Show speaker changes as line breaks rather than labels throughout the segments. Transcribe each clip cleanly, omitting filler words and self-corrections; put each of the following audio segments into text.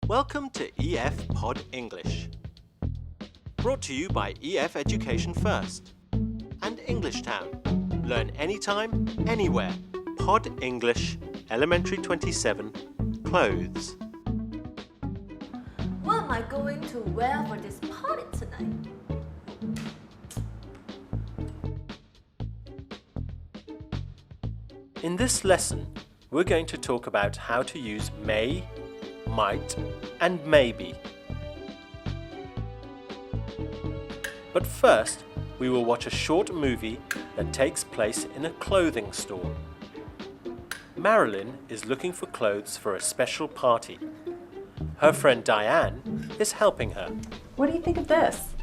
Welcome to EF Pod English. Brought to you by EF Education First and Englishtown. Learn anytime, anywhere. Pod English, Elementary 27, Clothes.
What am I going to wear for this party tonight?
In this lesson, we're going to talk about how to use may, might, and maybe. But first, we will watch a short movie that takes place in a clothing store. Marilyn is looking for clothes for a special party. Her friend Diane is helping her.
What do you think of this?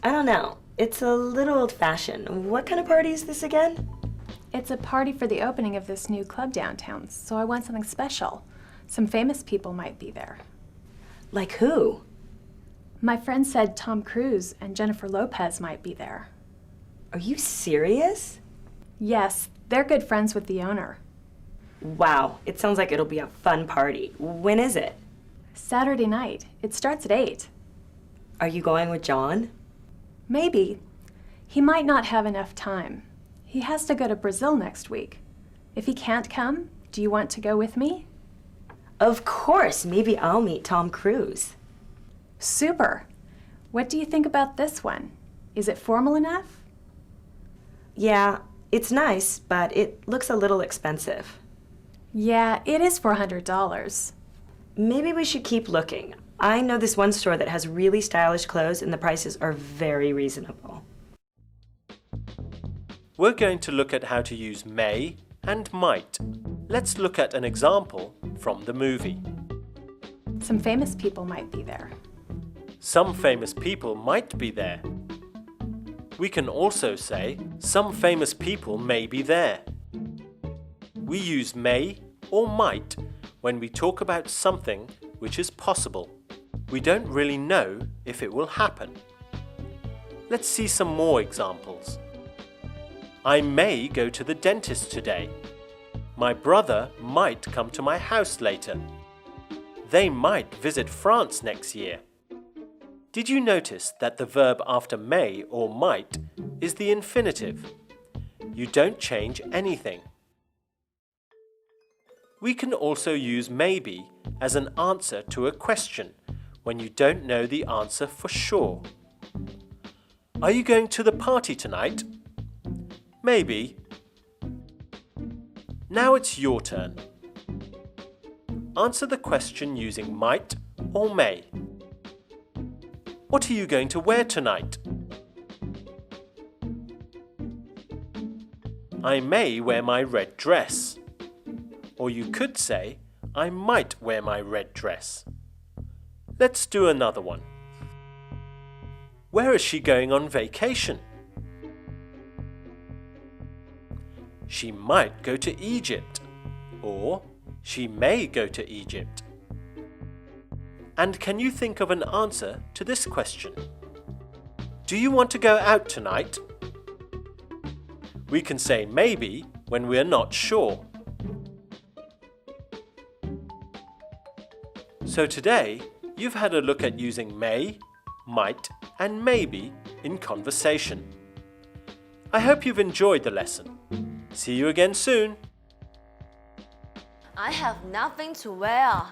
I don't know. It's a little old-fashioned. What kind of party is this again?
It's a party for the opening of this new club downtown, so I want something special. Some famous people might be there.
Like who?
My friend said Tom Cruise and Jennifer Lopez might be there.
Are you serious?
Yes, they're good friends with the owner.
Wow, it sounds like it'll be a fun party. When is it?
Saturday night. It starts at 8.
Are you going with John?
Maybe. He might not have enough time. He has to go to Brazil next week. If he can't come, do you want to go with me?
Of course, maybe I'll meet Tom Cruise.
Super! What do you think about this one? Is it formal enough?
Yeah, it's nice, but it looks a little expensive.
Yeah, it is $400.
Maybe we should keep looking. I know this one store that has really stylish clothes and the prices are very reasonable.
We're going to look at how to use may and might. Let's look at an example from the movie.
Some famous people might be there.
Some famous people might be there. We can also say, some famous people may be there. We use may or might when we talk about something which is possible. We don't really know if it will happen. Let's see some more examples. I may go to the dentist today. My brother might come to my house later. They might visit France next year. Did you notice that the verb after may or might is the infinitive? You don't change anything. We can also use maybe as an answer to a question when you don't know the answer for sure. Are you going to the party tonight? Maybe. Now it's your turn. Answer the question using might or may. What are you going to wear tonight? I may wear my red dress. Or you could say, I might wear my red dress. Let's do another one. Where is she going on vacation? She might go to Egypt, or she may go to Egypt. And can you think of an answer to this question? Do you want to go out tonight? We can say maybe when we're not sure. So today, you've had a look at using may, might, and maybe in conversation. I hope you've enjoyed the lesson. See you again soon.
I have nothing to wear.